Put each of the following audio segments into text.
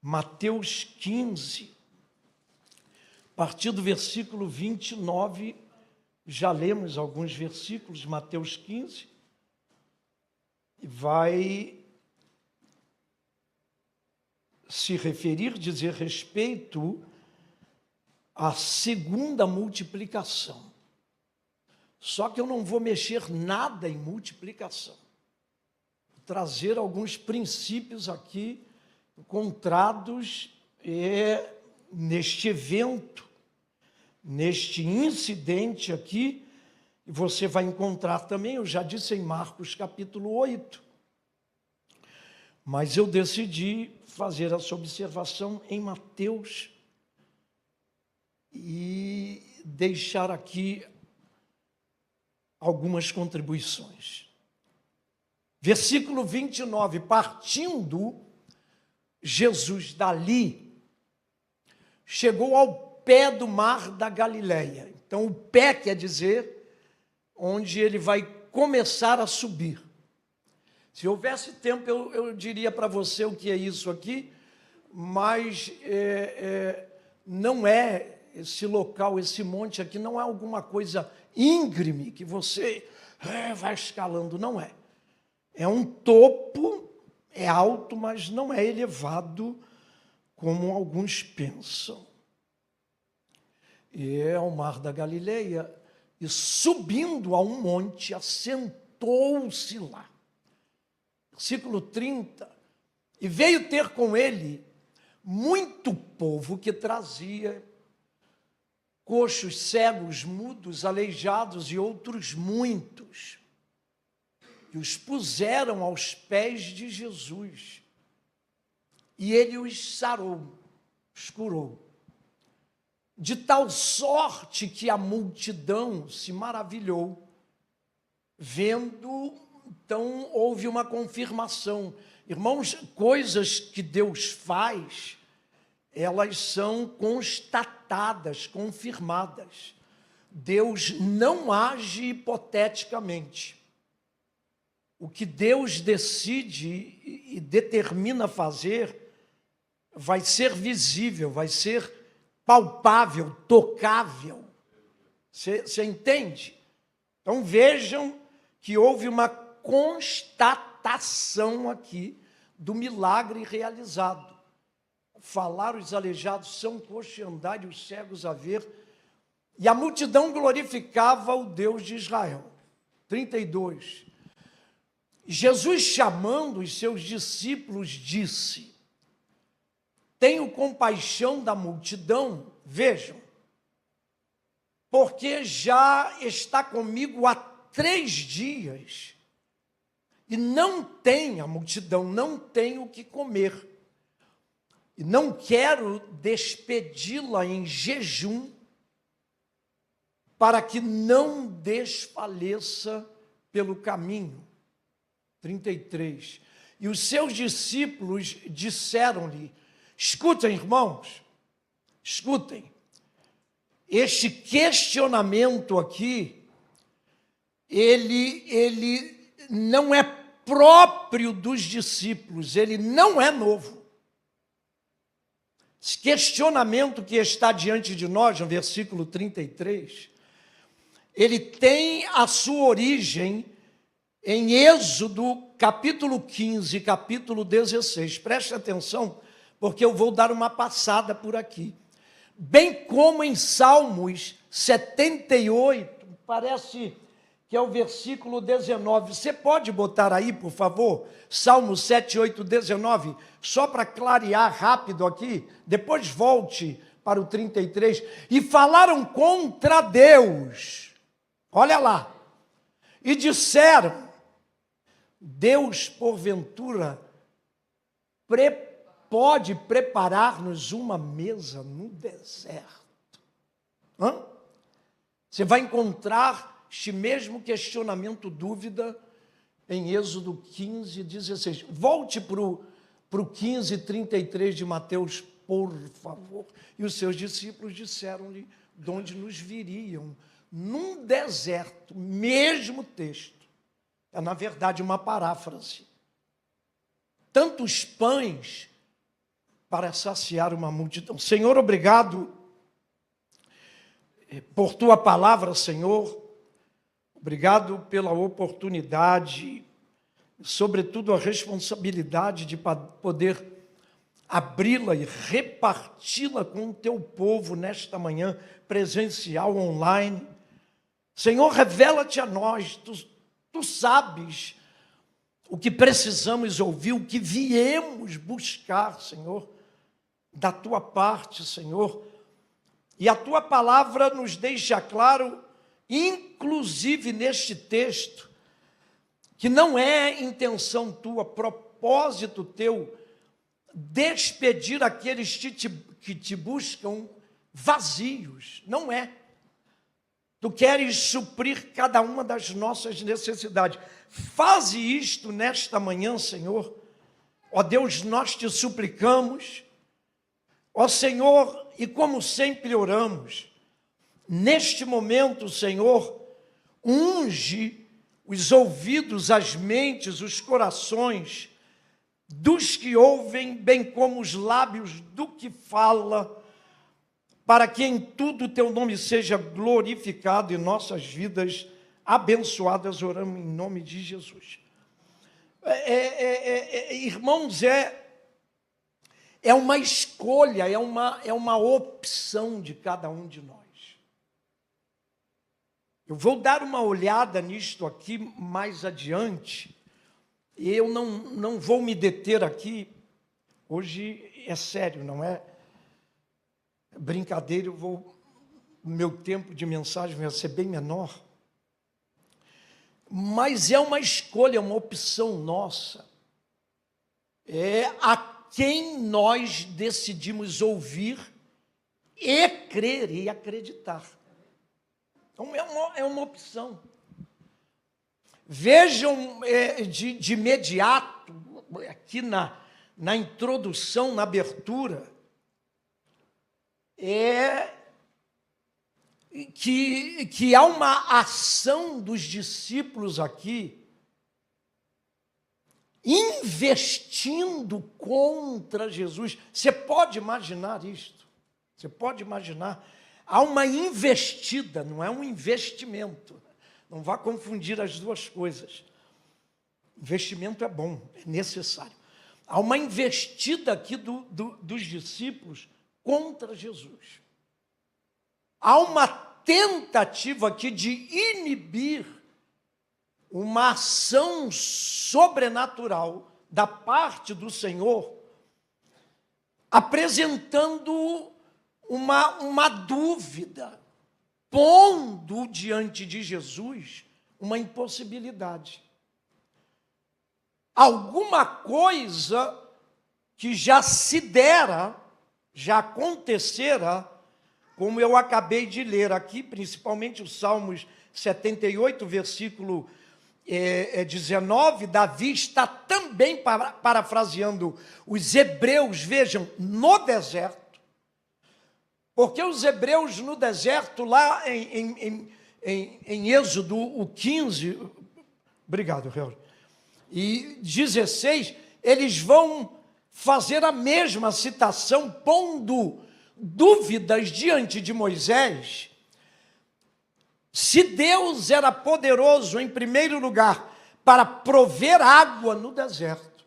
Mateus 15, a partir do versículo 29, já lemos alguns versículos, Mateus 15, e vai se referir, dizer respeito à segunda multiplicação. Só que eu não vou mexer nada em multiplicação. Vou trazer alguns princípios aqui encontrados neste evento, neste incidente aqui, e você vai encontrar também, eu já disse em Marcos capítulo 8, mas eu decidi fazer essa observação em Mateus e deixar aqui algumas contribuições. Versículo 29, partindo Jesus dali, chegou ao pé do mar da Galileia. Então, o pé quer dizer onde ele vai começar a subir. Se houvesse tempo, eu diria para você o que é isso aqui, mas não é esse local, esse monte aqui, não é alguma coisa íngreme que você vai escalando, não é. É um topo, é alto, mas não é elevado como alguns pensam. E é o mar da Galileia, e subindo a um monte, assentou-se lá. Versículo 30, e veio ter com ele muito povo que trazia coxos, cegos, mudos, aleijados e outros muitos, e os puseram aos pés de Jesus, e ele os sarou, os curou, de tal sorte que a multidão se maravilhou, vendo. Então, houve uma confirmação. Irmãos, coisas que Deus faz, elas são constatadas, confirmadas. Deus não age hipoteticamente. O que Deus decide e determina fazer vai ser visível, vai ser palpável, tocável. Você entende? Então, vejam que houve uma constatação aqui do milagre realizado. Falar os aleijados, são coxos andar e os cegos a ver, e a multidão glorificava o Deus de Israel. 32. Jesus, chamando os seus discípulos, disse: tenho compaixão da multidão, vejam, porque já está comigo há 3 dias, e não tem, a multidão não tem o que comer, e não quero despedi-la em jejum, para que não desfaleça pelo caminho. 33. E os seus discípulos disseram-lhe: escutem, irmãos, escutem, este questionamento aqui, ele não é próprio dos discípulos, ele não é novo. Esse questionamento que está diante de nós, no versículo 33, ele tem a sua origem em Êxodo, capítulo 15, capítulo 16. Preste atenção, porque eu vou dar uma passada por aqui. Bem como em Salmos 78, parece que é o versículo 19. Você pode botar aí, por favor, Salmo 7, 8, 19, só para clarear rápido aqui, depois volte para o 33. E falaram contra Deus, olha lá, e disseram: Deus, porventura, pode preparar-nos uma mesa no deserto? Você vai encontrar este mesmo questionamento, dúvida, em Êxodo 15, 16. Volte para o 15, 33 de Mateus, por favor. E os seus discípulos disseram-lhe de onde nos viriam, num deserto, mesmo texto. É, na verdade, uma paráfrase. Tantos pães para saciar uma multidão. Senhor, obrigado por tua palavra, Senhor. Obrigado pela oportunidade, sobretudo a responsabilidade de poder abri-la e reparti-la com o teu povo nesta manhã, presencial, online. Senhor, revela-te a nós, tu sabes o que precisamos ouvir, o que viemos buscar, Senhor, da tua parte, Senhor. E a tua palavra nos deixa claro, inclusive neste texto, que não é intenção tua, propósito teu, despedir aqueles que te buscam vazios. Não é. Tu queres suprir cada uma das nossas necessidades. Faze isto nesta manhã, Senhor. Ó Deus, nós te suplicamos. Ó Senhor, e como sempre oramos, neste momento, Senhor, unge os ouvidos, as mentes, os corações dos que ouvem, bem como os lábios do que fala, para que em tudo o teu nome seja glorificado e nossas vidas abençoadas, oramos em nome de Jesus. Irmãos, é uma escolha, é uma opção de cada um de nós. Eu vou dar uma olhada nisto aqui mais adiante, e eu não vou me deter aqui, hoje é sério, não é brincadeira, o meu tempo de mensagem vai ser bem menor, mas é uma escolha, é uma opção nossa, é a quem nós decidimos ouvir e crer e acreditar. Então é uma opção. Vejam de imediato, aqui na introdução, na abertura, que há uma ação dos discípulos aqui, investindo contra Jesus. Você pode imaginar isto? Você pode imaginar? Há uma investida, não é um investimento. Não vá confundir as duas coisas. Investimento é bom, é necessário. Há uma investida aqui dos discípulos contra Jesus. Há uma tentativa aqui de inibir uma ação sobrenatural da parte do Senhor, apresentando uma dúvida, pondo diante de Jesus uma impossibilidade. Alguma coisa que já se dera, já acontecera, como eu acabei de ler aqui, principalmente os Salmos 78, versículo 19, Davi está também parafraseando os hebreus, vejam, no deserto, porque os hebreus no deserto, lá em Êxodo, o 15, obrigado, Real, e 16, eles vão fazer a mesma citação, pondo dúvidas diante de Moisés, se Deus era poderoso, em primeiro lugar, para prover água no deserto,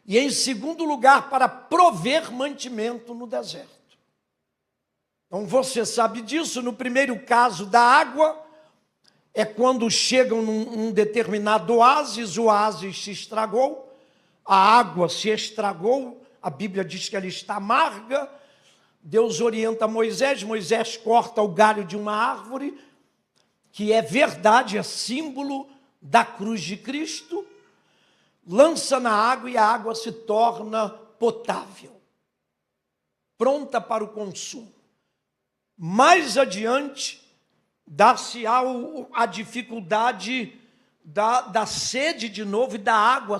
e em segundo lugar, para prover mantimento no deserto. Então, você sabe disso. No primeiro caso da água, é quando chegam num determinado oásis, o oásis se estragou, a água se estragou, a Bíblia diz que ela está amarga, Deus orienta Moisés, Moisés corta o galho de uma árvore, que é verdade, é símbolo da cruz de Cristo, lança na água e a água se torna potável, pronta para o consumo. Mais adiante, dar-se-á a dificuldade da sede de novo e da água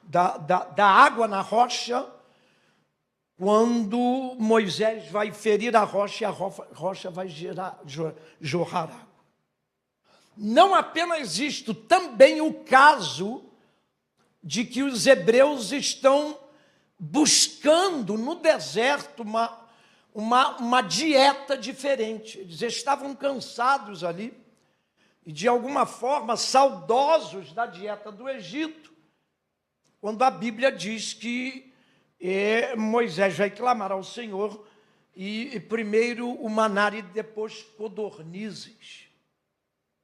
da água na rocha, quando Moisés vai ferir a rocha e a rocha vai jorrar água. Não apenas isto, também o caso de que os hebreus estão buscando no deserto uma dieta diferente. Eles estavam cansados ali e, de alguma forma, saudosos da dieta do Egito, quando a Bíblia diz que Moisés vai clamar ao Senhor e primeiro o maná e depois codornizes.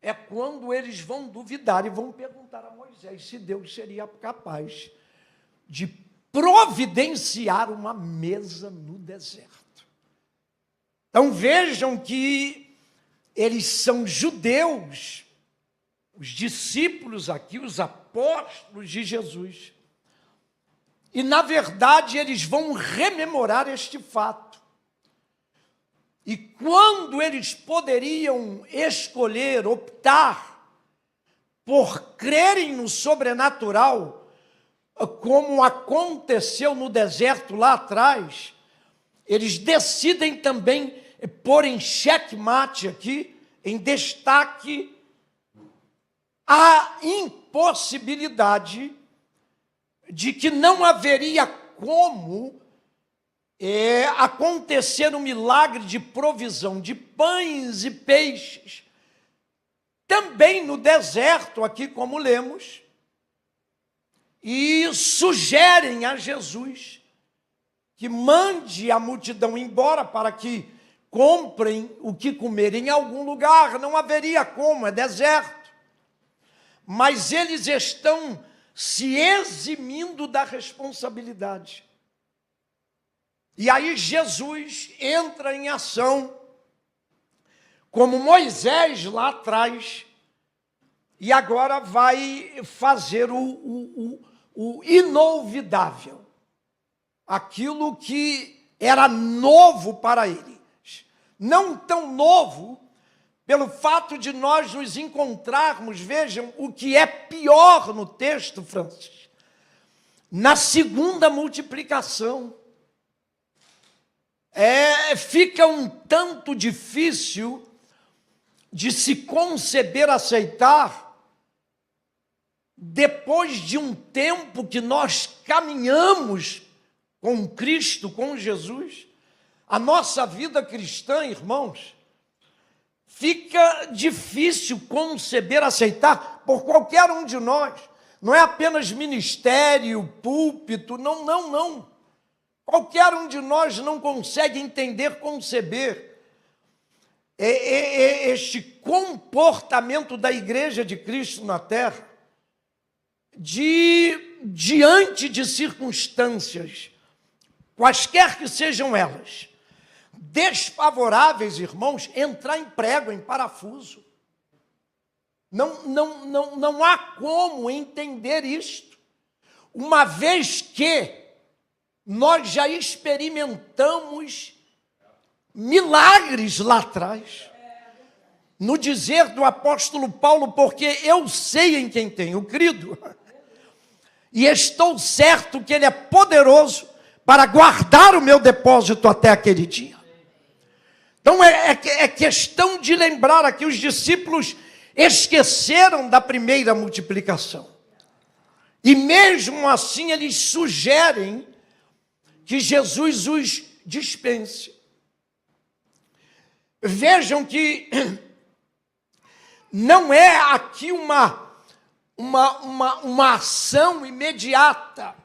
É quando eles vão duvidar e vão perguntar a Moisés se Deus seria capaz de providenciar uma mesa no deserto. Então vejam que eles são judeus, os discípulos aqui, os apóstolos de Jesus. E, na verdade, eles vão rememorar este fato. E quando eles poderiam escolher, optar por crerem no sobrenatural, como aconteceu no deserto lá atrás, eles decidem também pôr em xeque-mate aqui, em destaque, a impossibilidade de que não haveria como acontecer um milagre de provisão de pães e peixes, também no deserto, aqui como lemos, e sugerem a Jesus que mande a multidão embora para que comprem o que comer em algum lugar. Não haveria como, é deserto. Mas eles estão se eximindo da responsabilidade. E aí Jesus entra em ação, como Moisés lá atrás, e agora vai fazer o inolvidável, aquilo que era novo para eles. Não tão novo, pelo fato de nós nos encontrarmos, vejam o que é pior no texto, Francis, na segunda multiplicação. Fica um tanto difícil de se conceber, aceitar, depois de um tempo que nós caminhamos com Cristo, com Jesus, a nossa vida cristã, irmãos, fica difícil conceber, aceitar por qualquer um de nós. Não é apenas ministério, púlpito, não. Qualquer um de nós não consegue entender, conceber este comportamento da Igreja de Cristo na Terra, diante de circunstâncias, quaisquer que sejam elas, desfavoráveis, irmãos, entrar em prego, em parafuso. Não há como entender isto, uma vez que nós já experimentamos milagres lá atrás. No dizer do apóstolo Paulo, porque eu sei em quem tenho crido, e estou certo que ele é poderoso para guardar o meu depósito até aquele dia. Então é questão de lembrar aqui, os discípulos esqueceram da primeira multiplicação. E mesmo assim eles sugerem que Jesus os dispense. Vejam que não é aqui uma ação imediata.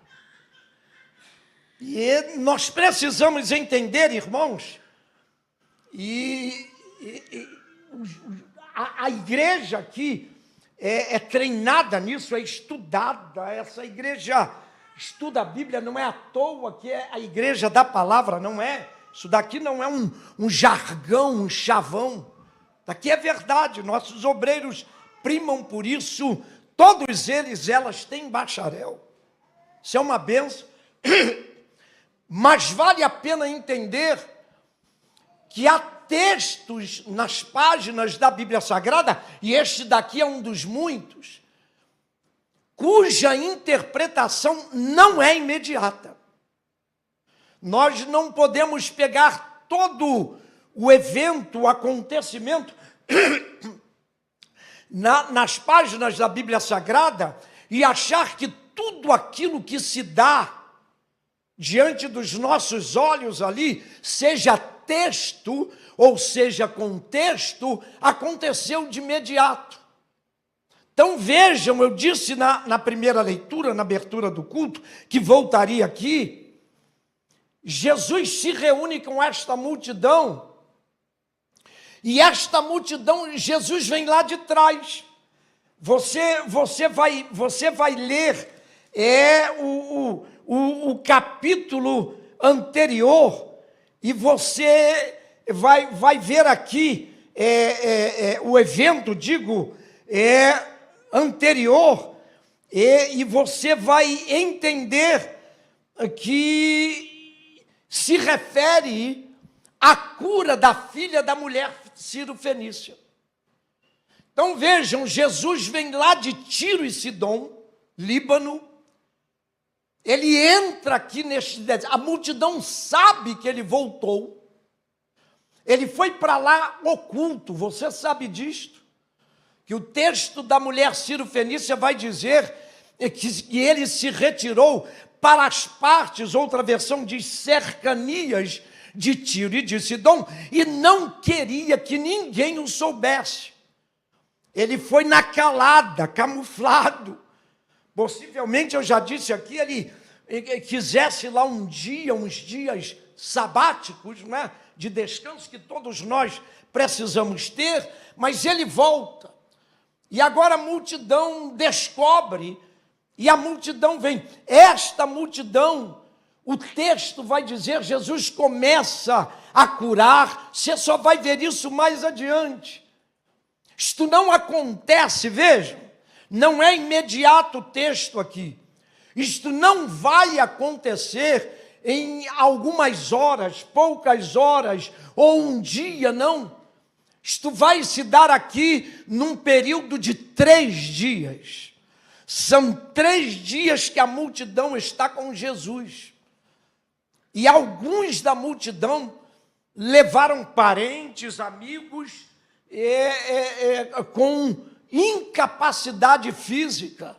E nós precisamos entender, irmãos, a igreja aqui é treinada nisso, é estudada. Essa igreja estuda a Bíblia, não é à toa que é a igreja da palavra, não é. Isso daqui não é um jargão, um chavão. Daqui é verdade, nossos obreiros primam por isso, todos elas têm bacharel. Isso é uma benção. Mas vale a pena entender que há textos nas páginas da Bíblia Sagrada, e este daqui é um dos muitos, cuja interpretação não é imediata. Nós não podemos pegar todo o evento, o acontecimento nas páginas da Bíblia Sagrada e achar que tudo aquilo que se dá diante dos nossos olhos ali, seja texto ou seja contexto, aconteceu de imediato. Então vejam, eu disse na primeira leitura, na abertura do culto, que voltaria aqui, Jesus se reúne com esta multidão, e esta multidão, Jesus vem lá de trás. Você vai ler o capítulo anterior, e você vai ver aqui o evento, anterior, e você vai entender que se refere à cura da filha da mulher Sírio-Fenícia. Então vejam, Jesus vem lá de Tiro e Sidom, Líbano, ele entra aqui neste deserto, a multidão sabe que ele voltou, ele foi para lá oculto, você sabe disto, que o texto da mulher Sírio-Fenícia vai dizer que ele se retirou para as partes, outra versão diz cercanias de Tiro e de Sidom, e não queria que ninguém o soubesse. Ele foi na calada, camuflado. Possivelmente, eu já disse aqui, ele quisesse lá uns dias sabáticos, né, de descanso que todos nós precisamos ter, mas ele volta. E agora a multidão descobre, e a multidão vem. Esta multidão, o texto vai dizer, Jesus começa a curar, você só vai ver isso mais adiante. Isto não acontece, vejam, não é imediato o texto aqui. Isto não vai acontecer em algumas horas, poucas horas, ou um dia, não. Isto vai se dar aqui num período de 3 dias. São 3 dias que a multidão está com Jesus. E alguns da multidão levaram parentes, amigos, com incapacidade física,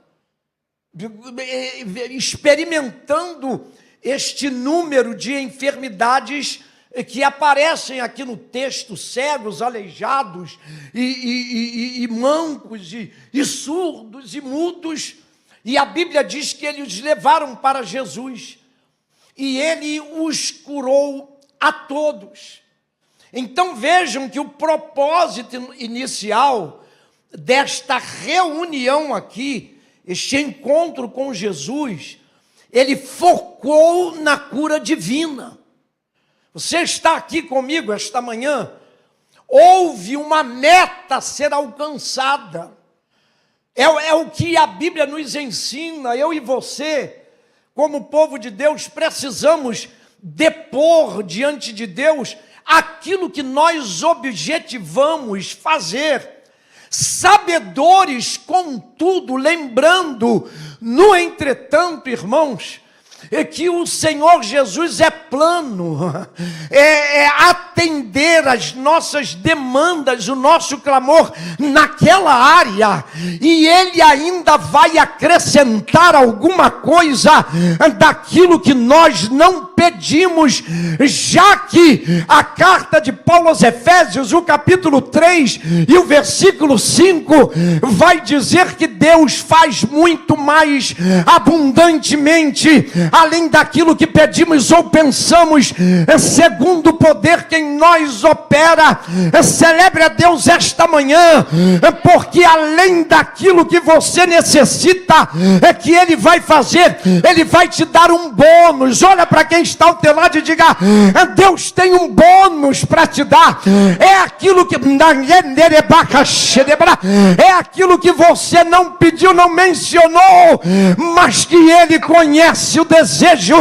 experimentando este número de enfermidades que aparecem aqui no texto, cegos, aleijados, e mancos, e surdos, e mudos, e a Bíblia diz que eles os levaram para Jesus, e ele os curou a todos. Então vejam que o propósito inicial desta reunião aqui, este encontro com Jesus, ele focou na cura divina. Você está aqui comigo esta manhã, houve uma meta a ser alcançada, é o que a Bíblia nos ensina. Eu e você, como povo de Deus, precisamos depor diante de Deus aquilo que nós objetivamos fazer, sabedores, contudo, lembrando, no entretanto, irmãos, que o Senhor Jesus é plano, é atender as nossas demandas, o nosso clamor naquela área, e Ele ainda vai acrescentar alguma coisa daquilo que nós não pedimos, já que a carta de Paulo aos Efésios, o capítulo 3 e o versículo 5, vai dizer que Deus faz muito mais abundantemente, além daquilo que pedimos ou pensamos, segundo o poder que em nós opera. Celebre a Deus esta manhã, porque além daquilo que você necessita, que Ele vai fazer, Ele vai te dar um bônus. Olha para quem está ao teu lado e diga: Deus tem um bônus para te dar. É aquilo que você não pediu, não mencionou, mas que Ele conhece o desejo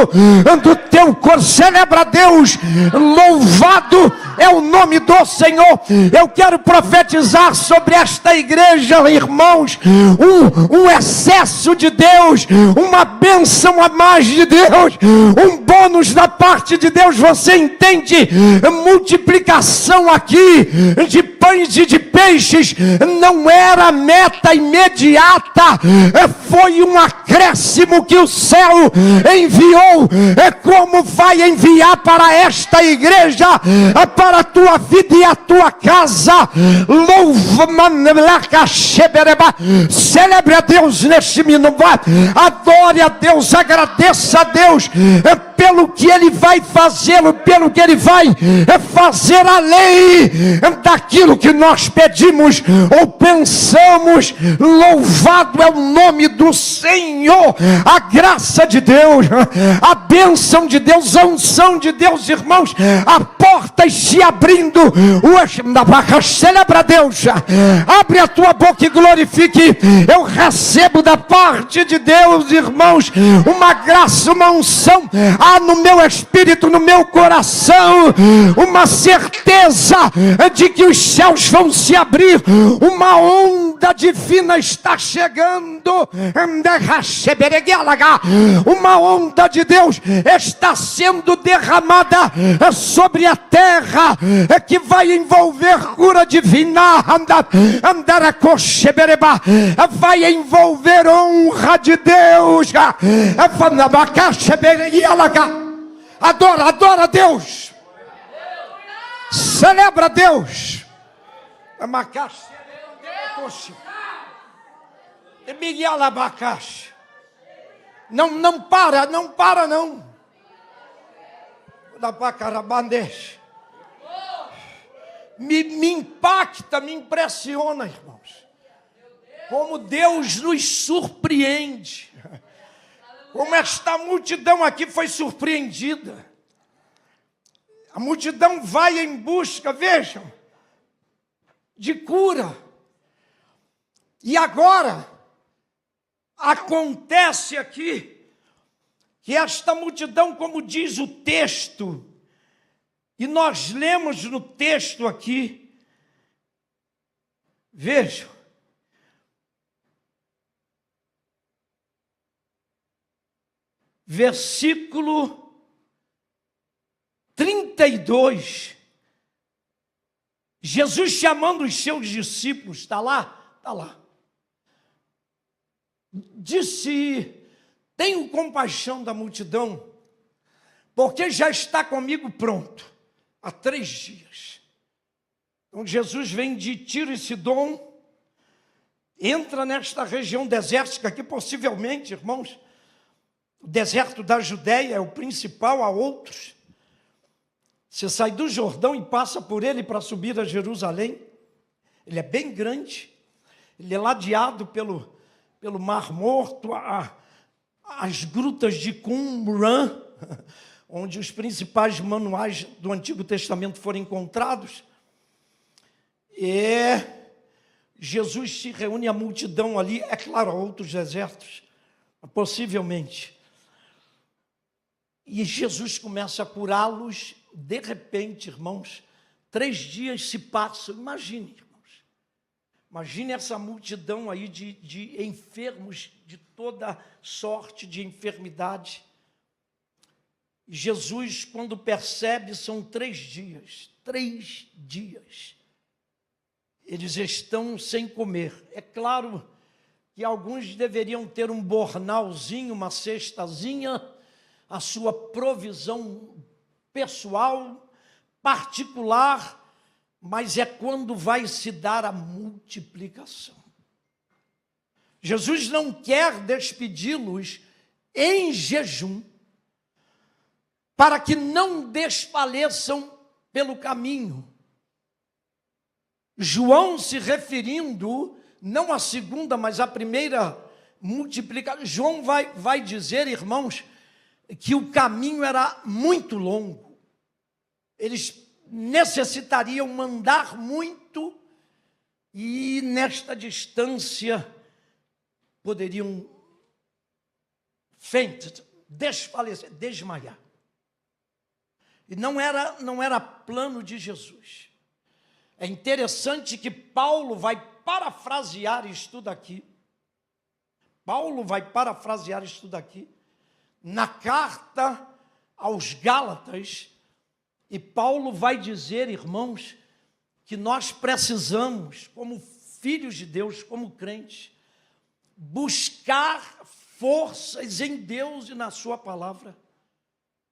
do teu corpo. Celebra a Deus. Louvado é o nome do Senhor. Eu quero profetizar sobre esta igreja, irmãos, um excesso de Deus, uma bênção a mais de Deus, um bônus da parte de Deus. Você entende? Multiplicação aqui de pães e de peixes não era meta imediata, foi um acréscimo que o céu enviou. Como vai enviar para esta igreja, para a tua vida e a tua casa. Celebre a Deus neste minuto, adore a Deus, agradeça a Deus pelo que Ele vai fazer, pelo que Ele vai fazer além daquilo que nós pedimos ou pensamos. Louvado é o nome do Senhor, a graça de Deus, a bênção de Deus, a unção de Deus, irmãos, a portas se abrindo. Celebra a Deus, abre a tua boca e glorifique. Eu recebo da parte de Deus, irmãos, uma graça, uma unção, no meu espírito, no meu coração, uma certeza de que os céus vão se abrir, uma onda divina está chegando, uma onda de Deus está sendo derramada sobre a terra, que vai envolver cura divina, vai envolver honra de Deus. Adora a Deus, celebra a Deus. Não para não. Me impacta, me impressiona, irmãos, como Deus nos surpreende, como esta multidão aqui foi surpreendida. A multidão vai em busca, vejam, de cura. E agora acontece aqui que esta multidão, como diz o texto, e nós lemos no texto aqui, vejam, versículo 32, Jesus chamando os seus discípulos, está lá? Está lá. Disse: tenho compaixão da multidão, porque já está comigo pronto há 3 dias. Então Jesus vem de Tiro e Sidom, entra nesta região desértica, que possivelmente, irmãos, o deserto da Judéia é o principal, há outros. Você sai do Jordão e passa por ele para subir a Jerusalém. Ele é bem grande, ele é ladeado pelo Mar Morto, as grutas de Qumran, onde os principais manuais do Antigo Testamento foram encontrados. E Jesus se reúne à multidão ali, é claro, a outros desertos, possivelmente. E Jesus começa a curá-los. De repente, irmãos, 3 dias se passam. Imagine, irmãos, imagine essa multidão aí de enfermos de toda sorte de enfermidade. Jesus, quando percebe, são 3 dias. 3 dias. Eles estão sem comer. É claro que alguns deveriam ter um bornalzinho, uma cestazinha, a sua provisão pessoal, particular, mas é quando vai se dar a multiplicação. Jesus não quer despedi-los em jejum, para que não desfaleçam pelo caminho. João, se referindo, não à segunda, mas à primeira multiplicação, João vai dizer, irmãos, que o caminho era muito longo. Eles necessitariam andar muito e nesta distância poderiam desfalecer, desmaiar. E não era plano de Jesus. É interessante que Paulo vai parafrasear isto daqui. Paulo vai parafrasear isto daqui na carta aos Gálatas. E Paulo vai dizer, irmãos, que nós precisamos, como filhos de Deus, como crentes, buscar forças em Deus e na sua palavra,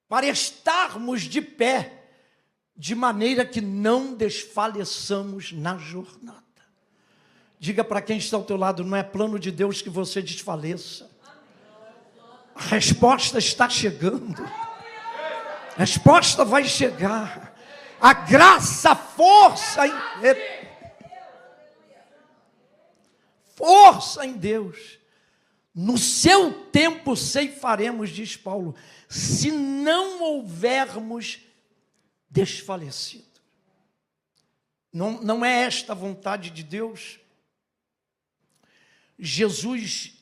para estarmos de pé, de maneira que não desfaleçamos na jornada. Diga para quem está ao teu lado, não é plano de Deus que você desfaleça. A resposta está chegando. A resposta vai chegar. A graça, a força em Deus. No seu tempo ceifaremos, diz Paulo, se não houvermos desfalecido. Não é esta a vontade de Deus? Jesus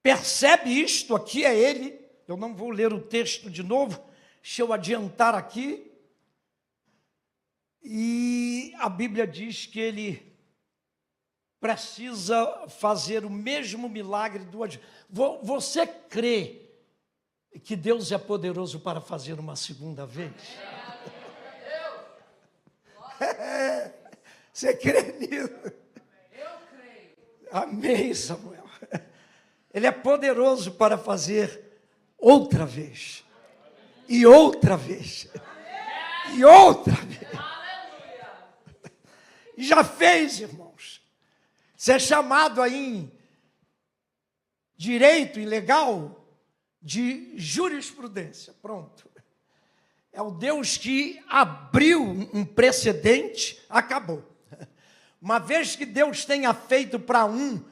percebe isto, aqui é ele. Eu não vou ler o texto de novo, deixa eu adiantar aqui. E a Bíblia diz que ele precisa fazer o mesmo milagre do advento. Você crê que Deus é poderoso para fazer uma segunda vez? Você crê nisso? Eu creio. Amém, Samuel. Ele é poderoso para fazer outra vez. E outra vez. E outra vez. E já fez, irmãos. Você é chamado aí em direito e legal de jurisprudência. Pronto. É o Deus que abriu um precedente, acabou. Uma vez que Deus tenha feito para um,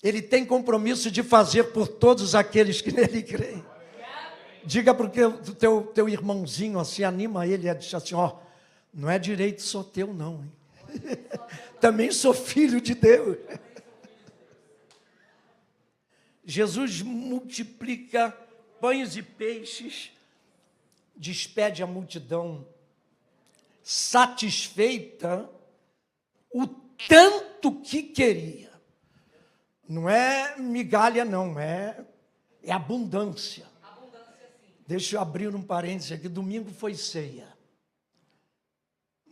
Ele tem compromisso de fazer por todos aqueles que nele creem. Diga para o teu irmãozinho, assim, anima ele e diz assim, ó, não é direito só teu não, hein? Também sou filho de Deus. Jesus multiplica pães e peixes, despede a multidão satisfeita o tanto que queria. Não é migalha não, é abundância. Deixa eu abrir um parênteses aqui, domingo foi ceia.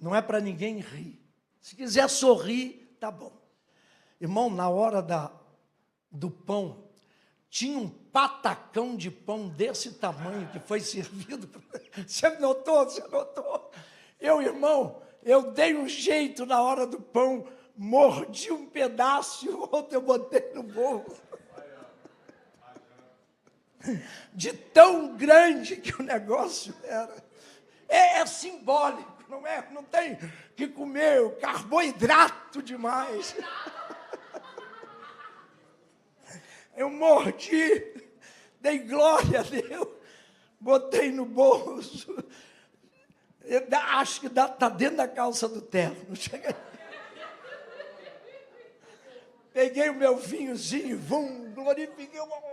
Não é para ninguém rir. Se quiser sorrir, tá bom. Irmão, na hora do pão, tinha um patacão de pão desse tamanho que foi servido. Você notou? Você notou? Irmão, eu dei um jeito na hora do pão, mordi um pedaço e o outro eu botei no bolso. De tão grande que o negócio era. É simbólico, não é? Não tem que comer o carboidrato demais. Eu mordi, dei glória a Deus, botei no bolso. Eu acho que está dentro da calça do terno. Peguei o meu vinhozinho, glorifiquei o...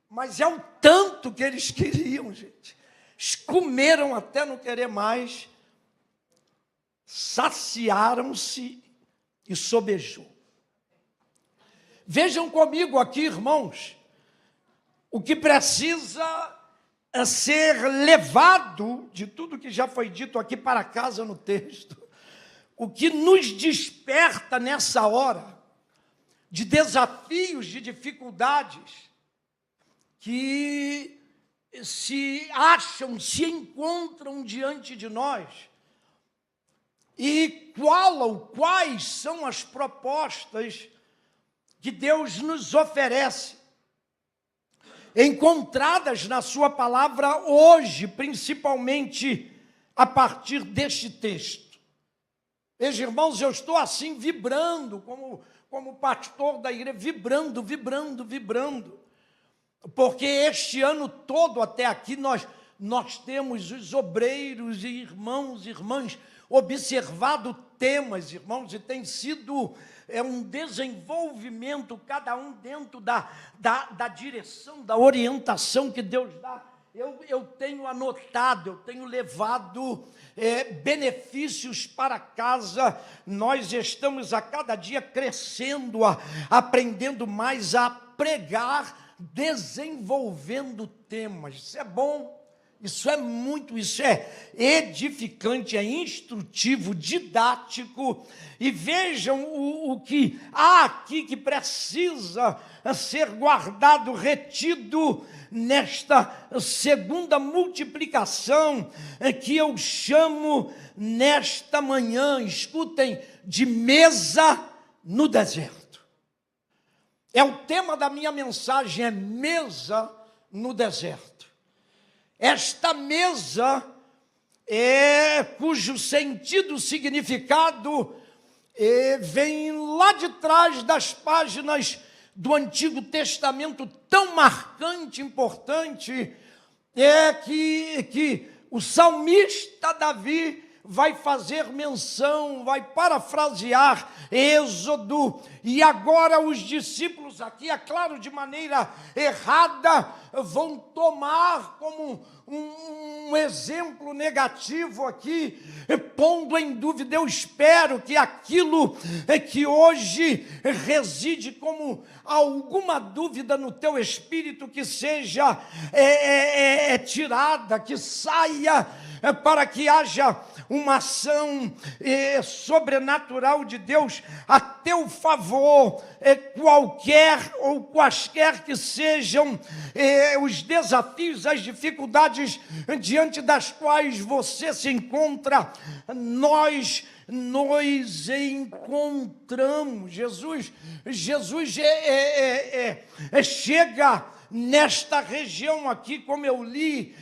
Mas é o tanto que eles queriam, gente. Eles comeram até não querer mais, saciaram-se e sobejou. Vejam comigo aqui, irmãos, o que precisa ser levado de tudo que já foi dito aqui para casa no texto. O que nos desperta nessa hora de desafios, de dificuldades, que se encontram diante de nós, e quais são as propostas que Deus nos oferece, encontradas na sua palavra hoje, principalmente a partir deste texto. Veja, irmãos, eu estou assim vibrando, como pastor da igreja, vibrando, porque este ano todo até aqui nós temos os obreiros e irmãos e irmãs observado temas, irmãos, e tem sido um desenvolvimento, cada um dentro da direção, da orientação que Deus dá eu tenho anotado, eu tenho levado benefícios para casa. Nós estamos a cada dia crescendo, aprendendo mais a pregar, desenvolvendo temas. Isso é bom. Isso é edificante, é instrutivo, didático. E vejam o que há aqui que precisa ser guardado, retido nesta segunda multiplicação que eu chamo nesta manhã, escutem, de mesa no deserto. É o tema da minha mensagem, é mesa no deserto. Esta mesa, cujo sentido, significado, vem lá de trás das páginas do Antigo Testamento, tão marcante, importante, que o salmista Davi vai fazer menção, vai parafrasear Êxodo, e agora os discípulos aqui, é claro, de maneira errada, vão tomar como um exemplo negativo aqui, pondo em dúvida. Eu espero que aquilo que hoje reside como alguma dúvida no teu espírito, que seja tirada, que saia, para que haja uma ação sobrenatural de Deus a teu favor, qualquer ou quaisquer que sejam os desafios, as dificuldades diante das quais você se encontra. Nós encontramos Jesus chega nesta região aqui, como eu li,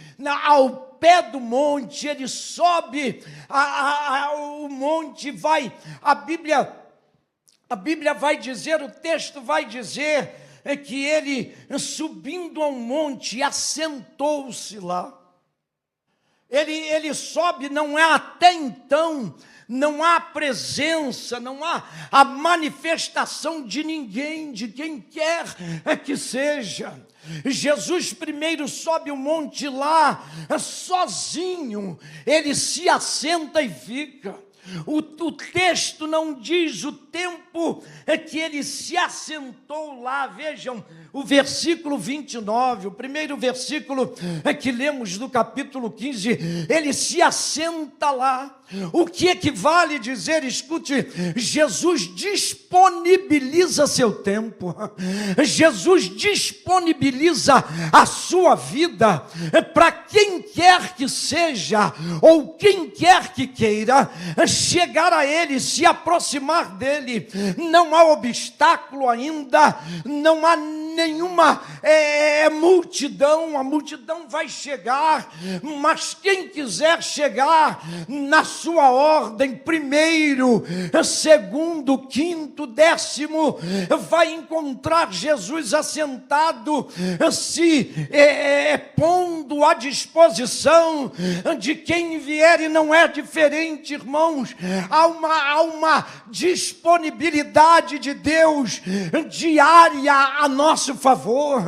ao pé do monte. Ele sobe o monte, a Bíblia vai dizer, o texto vai dizer que ele, subindo ao monte, assentou-se lá. Ele sobe, não é até então, não há presença, não há a manifestação de ninguém, de quem quer que seja. Jesus primeiro sobe o monte lá, sozinho, ele se assenta e fica. O texto não diz o tempo que ele se assentou lá. Vejam o versículo 29, o primeiro versículo que lemos do capítulo 15, ele se assenta lá. O que equivale dizer, escute, Jesus disponibiliza seu tempo, Jesus disponibiliza a sua vida para quem quer que seja, ou quem quer que queira chegar a Ele, se aproximar dEle. Não há obstáculo ainda, não há nenhuma multidão. A multidão vai chegar, mas quem quiser chegar na sua ordem, primeiro, segundo, quinto, décimo, vai encontrar Jesus assentado, se pondo à disposição de quem vier. E não é diferente, irmãos. Há uma disponibilidade de Deus diária a nosso favor.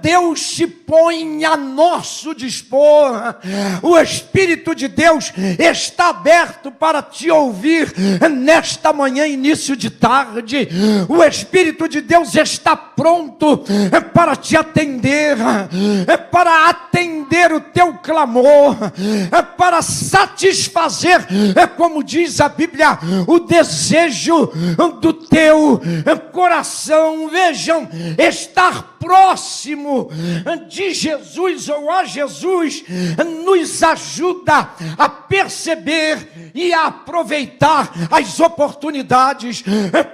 Deus se põe a nosso dispor. O Espírito de Deus está aberto para te ouvir nesta manhã, início de tarde. O Espírito de Deus está pronto para te atender, para atender o teu clamor, para satisfazer, como diz a Bíblia, o desejo do teu coração. Vejam, estar próximo de Jesus ou a Jesus nos ajuda a perceber e a aproveitar as oportunidades.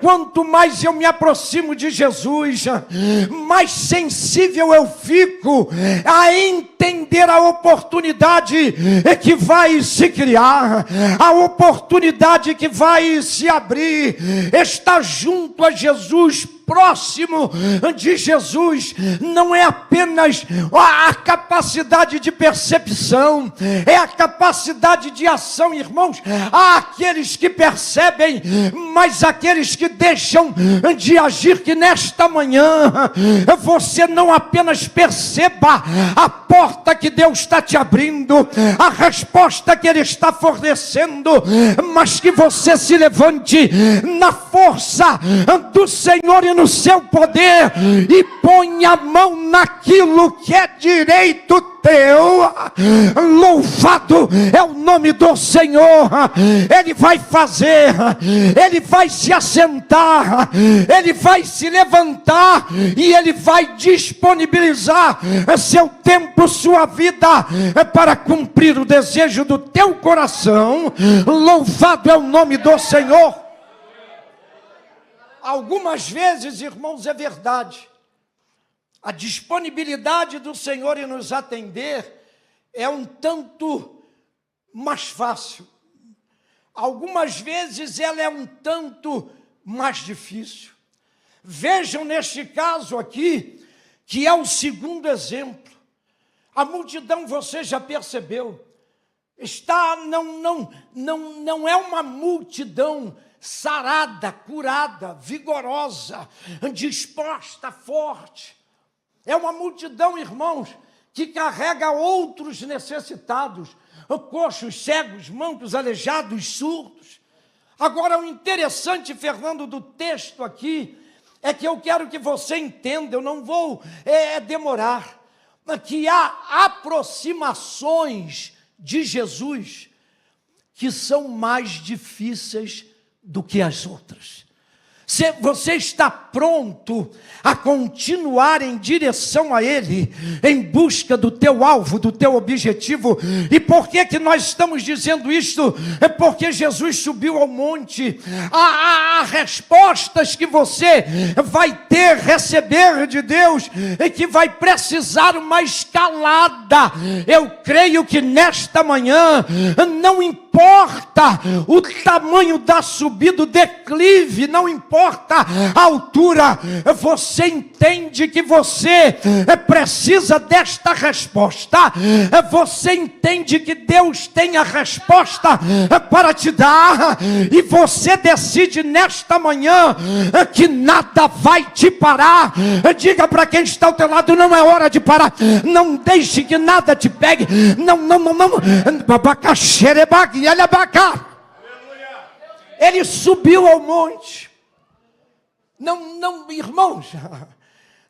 Quanto mais eu me aproximo de Jesus, mais sensível eu fico a entender a oportunidade que vai se criar, a oportunidade que vai se abrir. Estar junto a Jesus, próximo de Jesus, não é apenas a capacidade de percepção, é a capacidade de ação, irmãos. Há aqueles que percebem, mas aqueles que deixam de agir. Que nesta manhã você não apenas perceba a porta que Deus está te abrindo, a resposta que Ele está fornecendo, mas que você se levante na força do Senhor e no seu poder e ponha a mão naquilo que é direito teu. Louvado é o nome do Senhor. Ele vai fazer, Ele vai se assentar, Ele vai se levantar e Ele vai disponibilizar seu tempo, sua vida, para cumprir o desejo do teu coração. Louvado é o nome do Senhor. Algumas vezes, irmãos, é verdade, a disponibilidade do Senhor em nos atender é um tanto mais fácil. Algumas vezes ela é um tanto mais difícil. Vejam neste caso aqui, que é o segundo exemplo. A multidão, você já percebeu, não é uma multidão sarada, curada, vigorosa, disposta, forte. É uma multidão, irmãos, que carrega outros necessitados, coxos, cegos, mancos, aleijados, surdos. Agora, o interessante, Fernando, do texto aqui, é que eu quero que você entenda, eu não vou demorar, que há aproximações de Jesus que são mais difíceis do que as outras. Se você está pronto a continuar em direção a Ele, em busca do teu alvo, do teu objetivo. E por que nós estamos dizendo isto? É porque Jesus subiu ao monte. Há respostas que você vai receber de Deus, e que vai precisar uma escalada. Eu creio que nesta manhã, não importa o tamanho da subida, o declive, não importa a altura, você entende que você precisa desta resposta, você entende que Deus tem a resposta para te dar, e você decide nesta manhã que nada vai te parar. Diga para quem está ao teu lado: não é hora de parar, não deixe que nada te pegue, não. Ele subiu ao monte. Não, irmãos,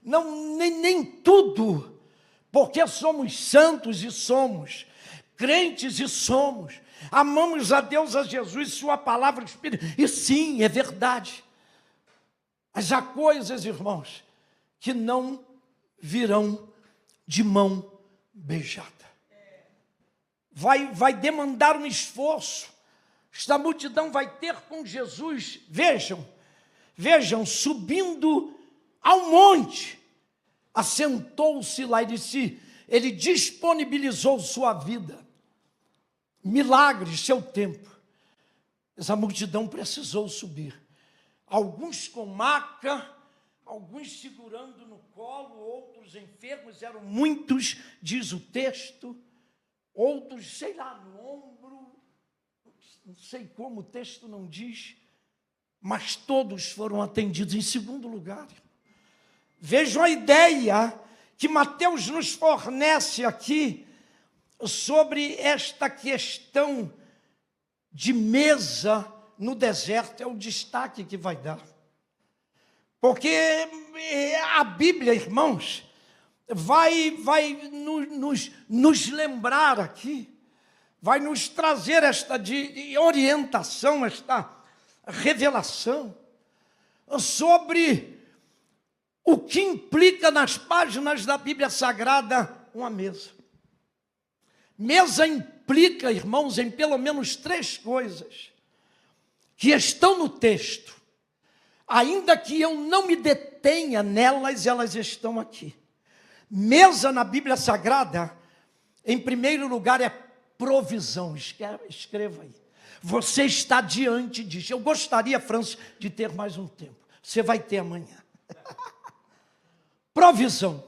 nem tudo, porque somos santos e somos crentes e somos, amamos a Deus, a Jesus, sua palavra, o Espírito, e sim, é verdade, mas há coisas, irmãos, que não virão de mão beijada. Vai demandar um esforço. Esta multidão vai ter com Jesus, vejam, subindo ao monte, assentou-se lá e ele disponibilizou sua vida, milagres, seu tempo. Essa multidão precisou subir, alguns com maca, alguns segurando no colo, outros enfermos, eram muitos, diz o texto, outros, no ombro, não sei como, o texto não diz, mas todos foram atendidos. Em segundo lugar, vejam a ideia que Mateus nos fornece aqui sobre esta questão de mesa no deserto. É o destaque que vai dar, porque a Bíblia, irmãos, vai nos lembrar aqui, vai nos trazer esta de orientação, esta revelação sobre o que implica nas páginas da Bíblia Sagrada uma mesa. Mesa implica, irmãos, em pelo menos 3 coisas que estão no texto. Ainda que eu não me detenha nelas, elas estão aqui. Mesa na Bíblia Sagrada, em primeiro lugar, é provisão. Escreva aí. Você está diante disso. Eu gostaria, Francis, de ter mais um tempo. Você vai ter amanhã. Provisão.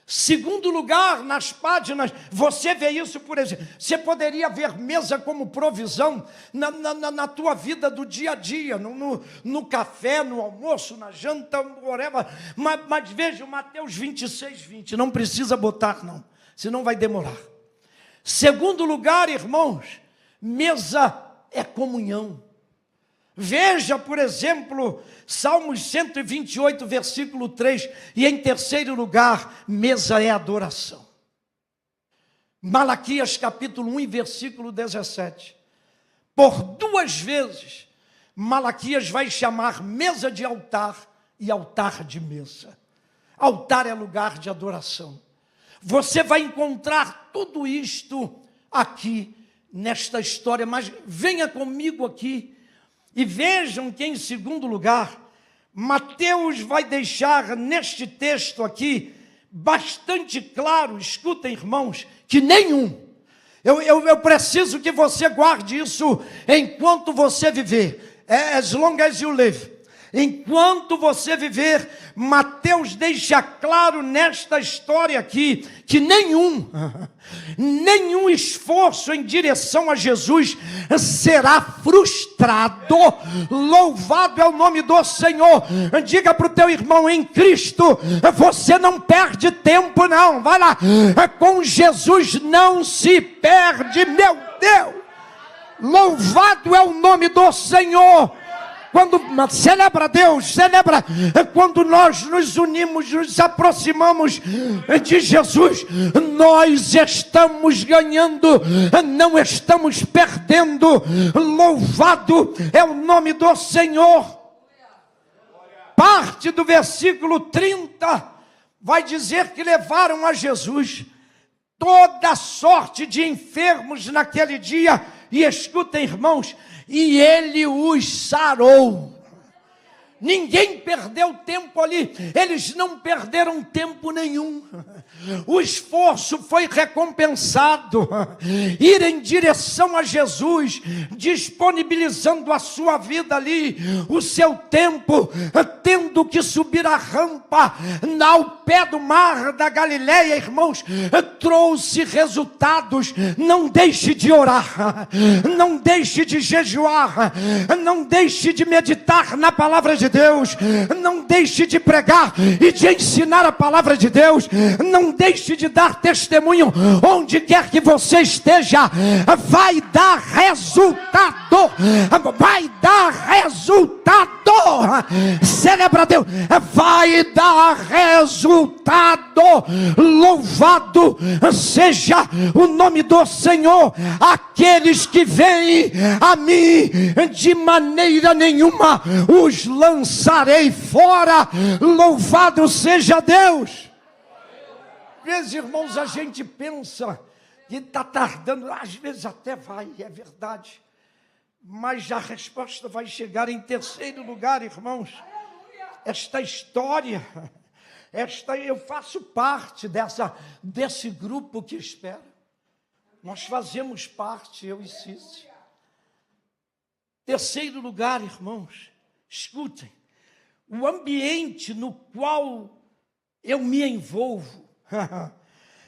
Segundo lugar, nas páginas, você vê isso, por exemplo. Você poderia ver mesa como provisão na tua vida do dia a dia, no café, no almoço, na janta, whatever. Mas veja, Mateus 26:20, não precisa botar, não. senão vai demorar. Segundo lugar, irmãos, mesa é comunhão. Veja, por exemplo, Salmos 128, versículo 3. E em terceiro lugar, mesa é adoração. Malaquias capítulo 1, versículo 17. Por 2 vezes, Malaquias vai chamar mesa de altar e altar de mesa. Altar é lugar de adoração. Você vai encontrar tudo isto aqui, nesta história, mas venha comigo aqui e vejam que, em segundo lugar, Mateus vai deixar neste texto aqui bastante claro, escutem, irmãos, que nenhum, eu preciso que você guarde isso enquanto você viver, as long as you live. Enquanto você viver, Mateus deixa claro nesta história aqui, que nenhum esforço em direção a Jesus será frustrado. Louvado é o nome do Senhor. Diga para o teu irmão: em Cristo você não perde tempo não, vai lá, com Jesus não se perde, meu Deus. Louvado é o nome do Senhor. Quando celebra Deus, celebra quando nós nos unimos, nos aproximamos de Jesus, nós estamos ganhando, não estamos perdendo. Louvado é o nome do Senhor. Parte do versículo 30 vai dizer que levaram a Jesus toda sorte de enfermos naquele dia, e escutem, irmãos, e ele os sarou. Ninguém perdeu tempo ali, eles não perderam tempo nenhum. O esforço foi recompensado. Ir em direção a Jesus, disponibilizando a sua vida ali, o seu tempo, tendo que subir a rampa ao pé do mar da Galileia, irmãos, trouxe resultados. Não deixe de orar, não deixe de jejuar, não deixe de meditar na palavra de Deus, não deixe de pregar e de ensinar a palavra de Deus, não deixe de dar testemunho onde quer que você esteja. Vai dar resultado, vai dar resultado. Celebra Deus, vai dar resultado. Louvado seja o nome do Senhor. Aqueles que vêm a mim, de maneira nenhuma os lançarei fora. Louvado seja Deus. Às vezes, irmãos, a gente pensa que está tardando, às vezes até vai, é verdade, mas a resposta vai chegar. Em terceiro lugar, irmãos, esta história, eu faço parte desse grupo que espera. Nós fazemos parte, eu e Cici. Terceiro lugar, irmãos, escutem, o ambiente no qual eu me envolvo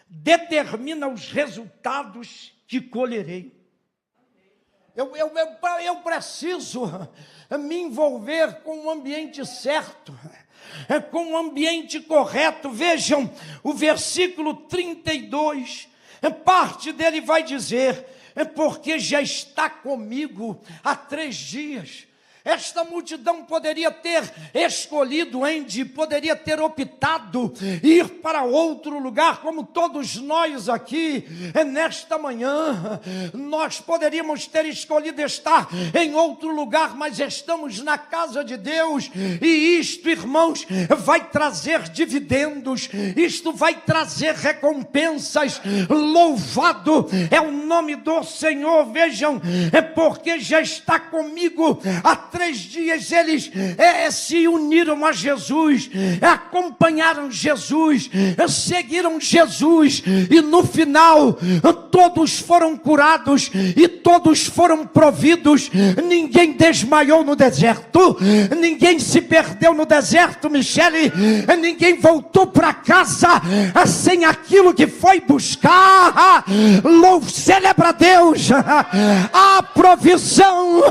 determina os resultados que colherei. Eu preciso me envolver com o ambiente certo, com o ambiente correto. Vejam o versículo 32, parte dele vai dizer: porque já está comigo há 3 dias. Esta multidão poderia ter escolhido, poderia ter optado ir para outro lugar, como todos nós aqui nesta manhã. Nós poderíamos ter escolhido estar em outro lugar, mas estamos na casa de Deus, e isto, irmãos, vai trazer dividendos, isto vai trazer recompensas. Louvado é o nome do Senhor. Vejam, porque já está comigo há 3 dias. Eles se uniram a Jesus, acompanharam Jesus, seguiram Jesus, e no final todos foram curados e todos foram providos. Ninguém desmaiou no deserto, ninguém se perdeu no deserto, Michele, ninguém voltou para casa sem aquilo que foi buscar. Celebra Deus, a provisão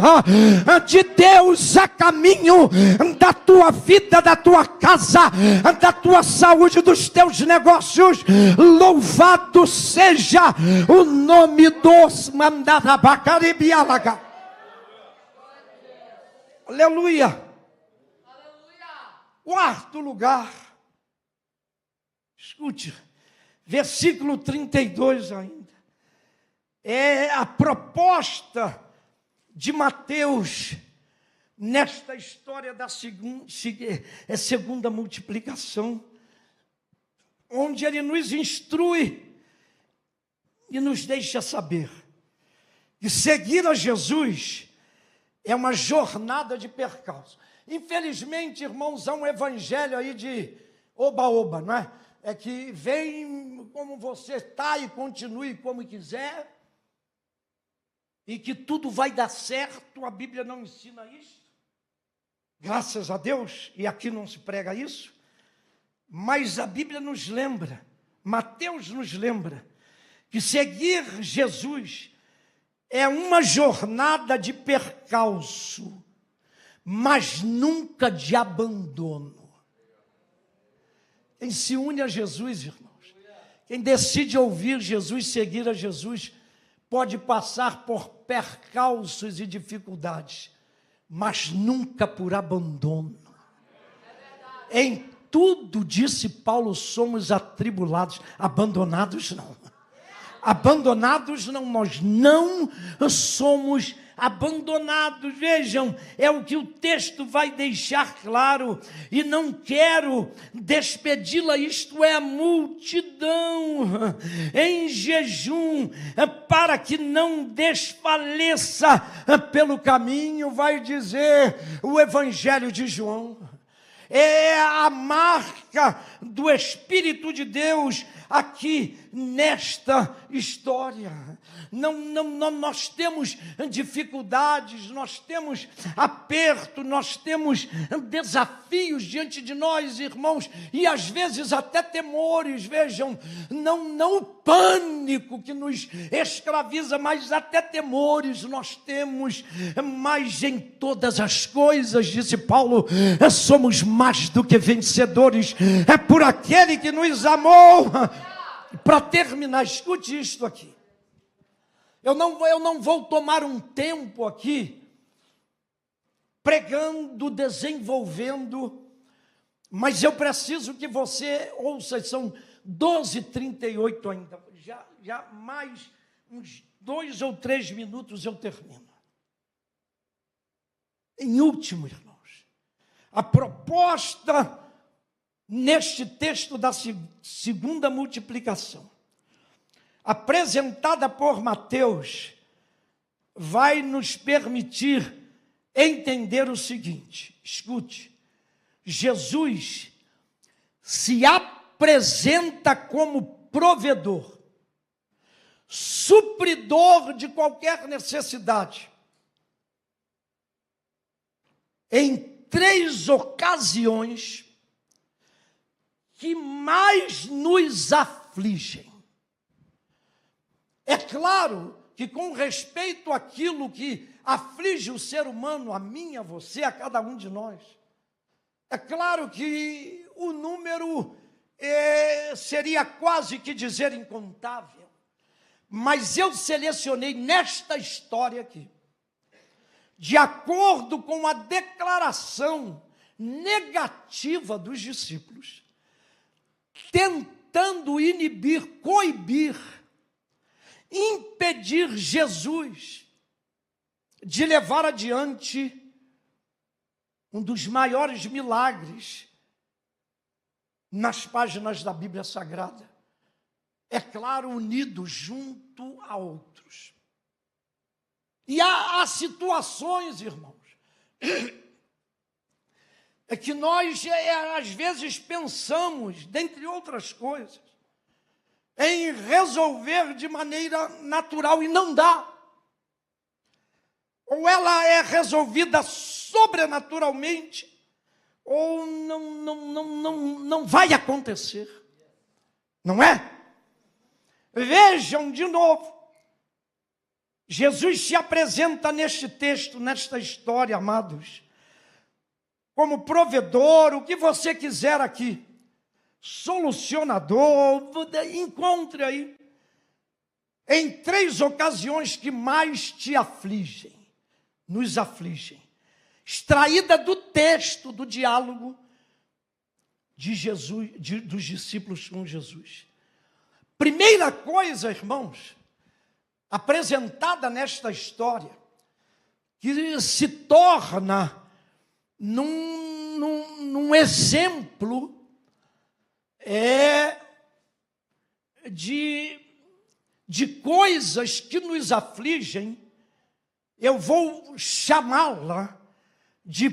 de Deus Deus é caminho da tua vida, da tua casa, da tua saúde, dos teus negócios. Louvado seja o nome dos Mandarabacaribialaga. Aleluia. Quarto lugar, escute, versículo 32 ainda, é a proposta de Mateus nesta história da segunda multiplicação, onde ele nos instrui e nos deixa saber que seguir a Jesus é uma jornada de percalço. Infelizmente, irmãos, há um evangelho aí de oba-oba, não é? É que vem como você está e continue como quiser, e que tudo vai dar certo. A Bíblia não ensina isso, graças a Deus, e aqui não se prega isso, mas a Bíblia nos lembra, Mateus nos lembra, que seguir Jesus é uma jornada de percalço, mas nunca de abandono. Quem se une a Jesus, irmãos, quem decide ouvir Jesus, seguir a Jesus, pode passar por percalços e dificuldades, mas nunca por abandono. Em tudo, disse Paulo, somos atribulados, abandonados não. Abandonados não, nós não somos abandonados. Vejam, é o que o texto vai deixar claro, e não quero despedi-la, isto é, a multidão em jejum, para que não desfaleça pelo caminho, vai dizer o Evangelho de João. É a marca do Espírito de Deus aqui nesta história. Nós temos dificuldades, nós temos aperto, nós temos desafios diante de nós, irmãos, e às vezes até temores. Vejam, não o pânico que nos escraviza, mas até temores nós temos. Mas em todas as coisas, disse Paulo, somos mais do que vencedores, é por aquele que nos amou. Para terminar, escute isto aqui. Eu não vou tomar um tempo aqui pregando, desenvolvendo, mas eu preciso que você ouça. São 12h38 ainda, já mais uns 2 ou 3 minutos eu termino. Em último, irmãos, a proposta neste texto da segunda multiplicação, apresentada por Mateus, vai nos permitir entender o seguinte, escute, Jesus se apresenta como provedor, supridor de qualquer necessidade, em 3 ocasiões que mais nos afligem. É claro que, com respeito àquilo que aflige o ser humano, a mim, a você, a cada um de nós, é claro que o número seria quase que dizer incontável, mas eu selecionei nesta história aqui, de acordo com a declaração negativa dos discípulos, tentando inibir, coibir, impedir Jesus de levar adiante um dos maiores milagres nas páginas da Bíblia Sagrada. É claro, unido junto a outros. E há situações, irmãos, é que nós, às vezes, pensamos, dentre outras coisas, em resolver de maneira natural, e não dá. Ou ela é resolvida sobrenaturalmente, ou não vai acontecer. Não é? Vejam de novo. Jesus se apresenta neste texto, nesta história, amados, como provedor, o que você quiser aqui, solucionador, encontre aí, em 3 ocasiões que mais te afligem, nos afligem, extraída do texto, do diálogo de Jesus, dos discípulos com Jesus. Primeira coisa, irmãos, apresentada nesta história, que se torna num exemplo de coisas que nos afligem, eu vou chamá-la de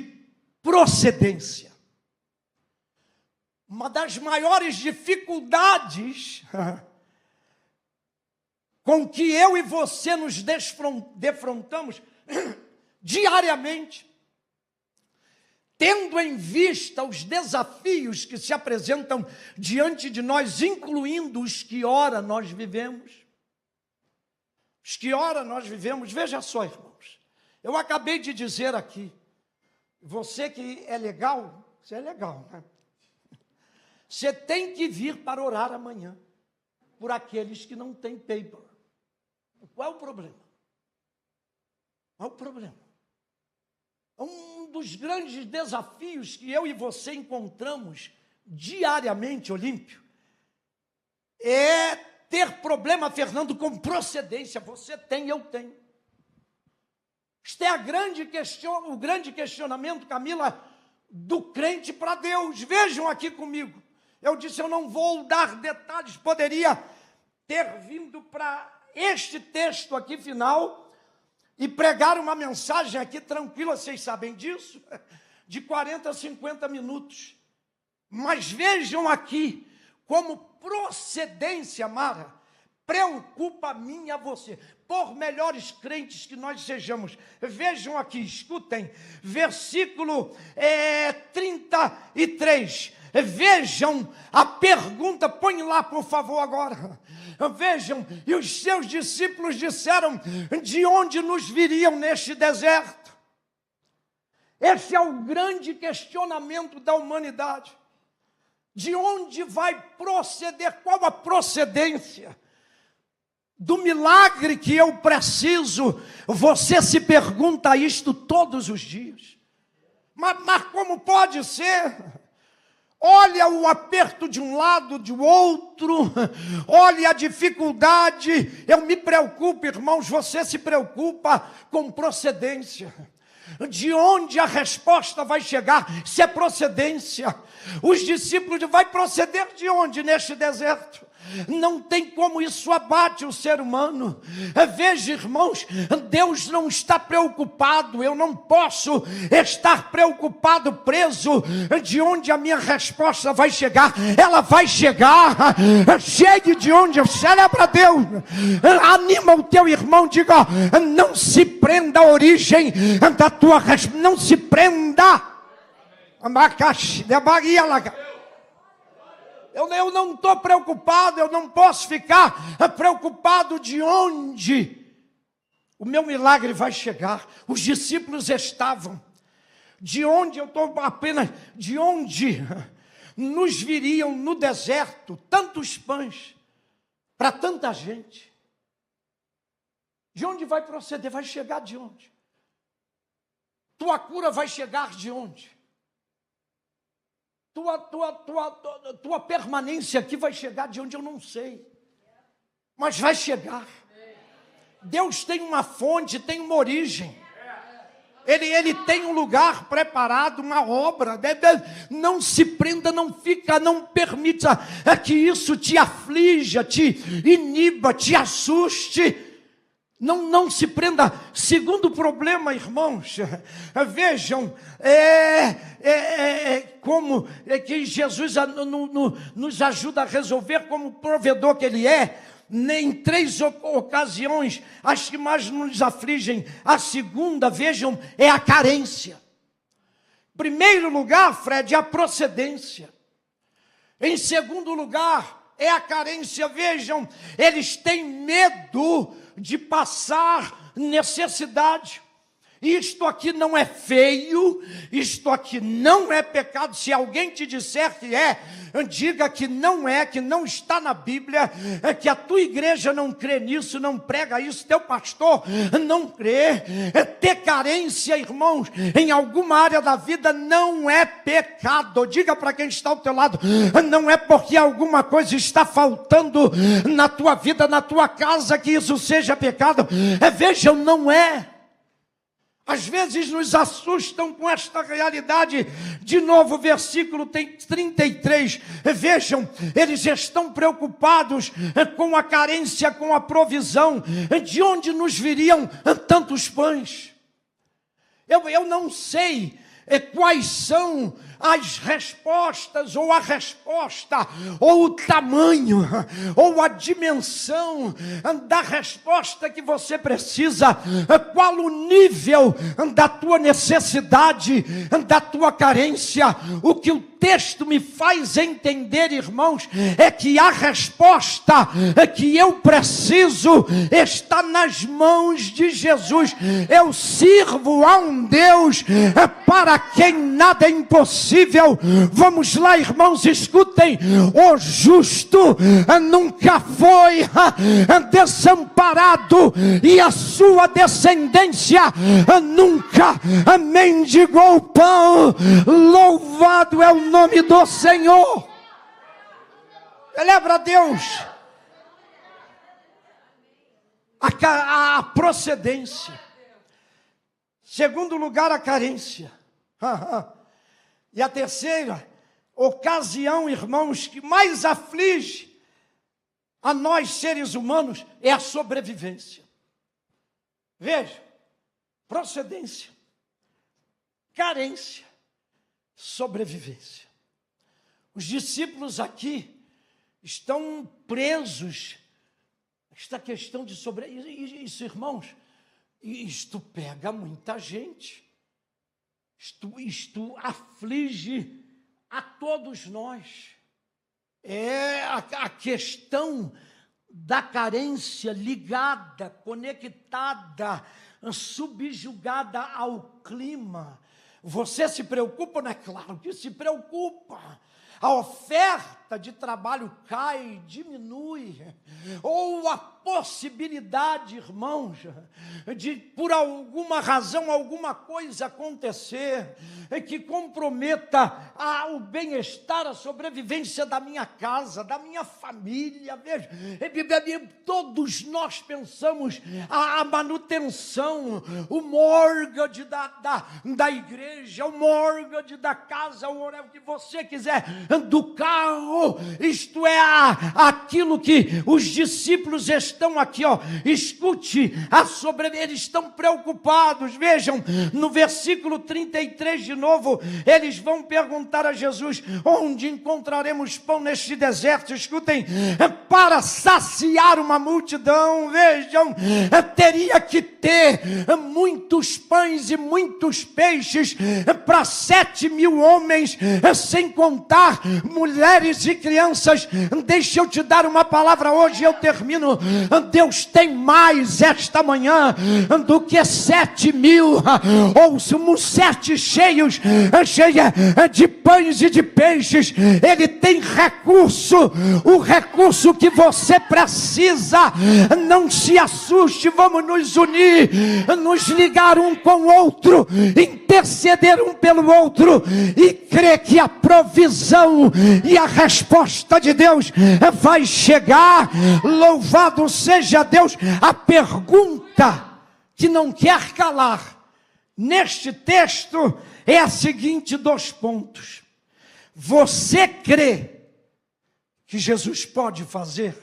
procedência. Uma das maiores dificuldades com que eu e você nos defrontamos diariamente, tendo em vista os desafios que se apresentam diante de nós, incluindo os que ora nós vivemos. Os que ora nós vivemos, veja só, irmãos, eu acabei de dizer aqui, você que é legal, você é legal, né? Você tem que vir para orar amanhã, por aqueles que não têm paper. Qual é o problema? Qual é o problema? Um dos grandes desafios que eu e você encontramos diariamente, Olímpio, é ter problema, Fernando, com procedência. Você tem, eu tenho. Este é o grande questionamento, Camila, do crente para Deus. Vejam aqui comigo. Eu disse, eu não vou dar detalhes. Poderia ter vindo para este texto aqui final e pregar uma mensagem aqui tranquila, vocês sabem disso, de 40 a 50 minutos. Mas vejam aqui como procedência, Mara, preocupa a mim e a você. Por melhores crentes que nós sejamos, vejam aqui, escutem, versículo 33. Vejam a pergunta, põe lá por favor agora. Vejam, e os seus discípulos disseram, de onde nos viriam neste deserto? Esse é o grande questionamento da humanidade. De onde vai proceder? Qual a procedência do milagre que eu preciso? Você se pergunta isto todos os dias. Mas como pode ser? Olha o aperto de um lado, de outro, olha a dificuldade. Eu me preocupo, irmãos, você se preocupa com procedência. De onde a resposta vai chegar? Se é procedência. Os discípulos vai proceder de onde neste deserto? Não tem como, isso abate o ser humano. Veja, irmãos, Deus não está preocupado. Eu não posso estar preocupado, preso de onde a minha resposta vai chegar. Ela vai chegar. Chegue de onde eu celebro a Deus. Anima o teu irmão, diga, não se prenda à origem da tua resposta. Não se prenda. Eu não estou preocupado, eu não posso ficar preocupado de onde o meu milagre vai chegar. Os discípulos estavam, de onde eu estou apenas, de onde nos viriam no deserto tantos pães para tanta gente. De onde vai proceder? Vai chegar de onde? Tua cura vai chegar de onde? Tua permanência aqui vai chegar de onde eu não sei, mas vai chegar. Deus tem uma fonte, tem uma origem. Ele tem um lugar preparado, uma obra. Não se prenda, não permita que isso te aflija, te iniba, te assuste. Não se prenda. Segundo problema, irmãos, vejam, como que Jesus nos ajuda a resolver como provedor que Ele é. Em 3 ocasiões, as que mais nos afligem. A segunda, vejam, é a carência. Em primeiro lugar, Fred, a procedência. Em segundo lugar, é a carência. Vejam, eles têm medo de passar necessidade. Isto aqui não é feio, isto aqui não é pecado. Se alguém te disser que é, diga que não é, que não está na Bíblia, que a tua igreja não crê nisso, não prega isso, teu pastor não crê. Ter carência, irmãos, em alguma área da vida não é pecado. Diga para quem está ao teu lado, não é porque alguma coisa está faltando na tua vida, na tua casa, que isso seja pecado. Vejam, não é. Às vezes nos assustam com esta realidade. De novo, versículo 33. Vejam, eles estão preocupados com a carência, com a provisão. De onde nos viriam tantos pães? Eu não sei quais são as respostas, ou a resposta, ou o tamanho, ou a dimensão da resposta que você precisa, qual o nível da tua necessidade, da tua carência. O que o texto me faz entender, irmãos, é que a resposta que eu preciso está nas mãos de Jesus. Eu sirvo a um Deus para quem nada é impossível. Vamos lá, irmãos, escutem. O justo nunca foi desamparado, e a sua descendência nunca mendigou pão. Louvado é o nome do Senhor. Celebra a Deus. A procedência. Segundo lugar, a carência. E a terceira ocasião, irmãos, que mais aflige a nós seres humanos é a sobrevivência. Veja, procedência, carência, sobrevivência. Os discípulos aqui estão presos. Esta questão de sobrevivência, isso, irmãos, isto pega muita gente. Isto aflige a todos nós. É a questão da carência ligada, conectada, subjugada ao clima. Você se preocupa? Não é claro que se preocupa. A oferta de trabalho cai, diminui, ou a possibilidade, irmãos, de por alguma razão, alguma coisa acontecer que comprometa o bem-estar, a sobrevivência da minha casa, da minha família. Veja, todos nós pensamos a manutenção, o mortgage da igreja, o mortgage da casa, o que você quiser, do carro. Isto é aquilo que os discípulos estão aqui, escute, eles estão preocupados. Vejam, no versículo 33 de novo, eles vão perguntar a Jesus: onde encontraremos pão neste deserto? Escutem, para saciar uma multidão. Vejam, teria que ter muitos pães e muitos peixes para 7.000 homens, sem contar mulheres e crianças. Deixa eu te dar uma palavra hoje e eu termino. Deus tem mais esta manhã do que 7.000 ou 7 cheios de pães e de peixes. Ele tem recurso, o recurso que você precisa. Não se assuste, vamos nos unir, nos ligar um com o outro, interceder um pelo outro e crer que a provisão e a resposta de Deus vai chegar. Louvado seja Deus. A pergunta que não quer calar neste texto é a seguinte: 2 pontos. Você crê que Jesus pode fazer?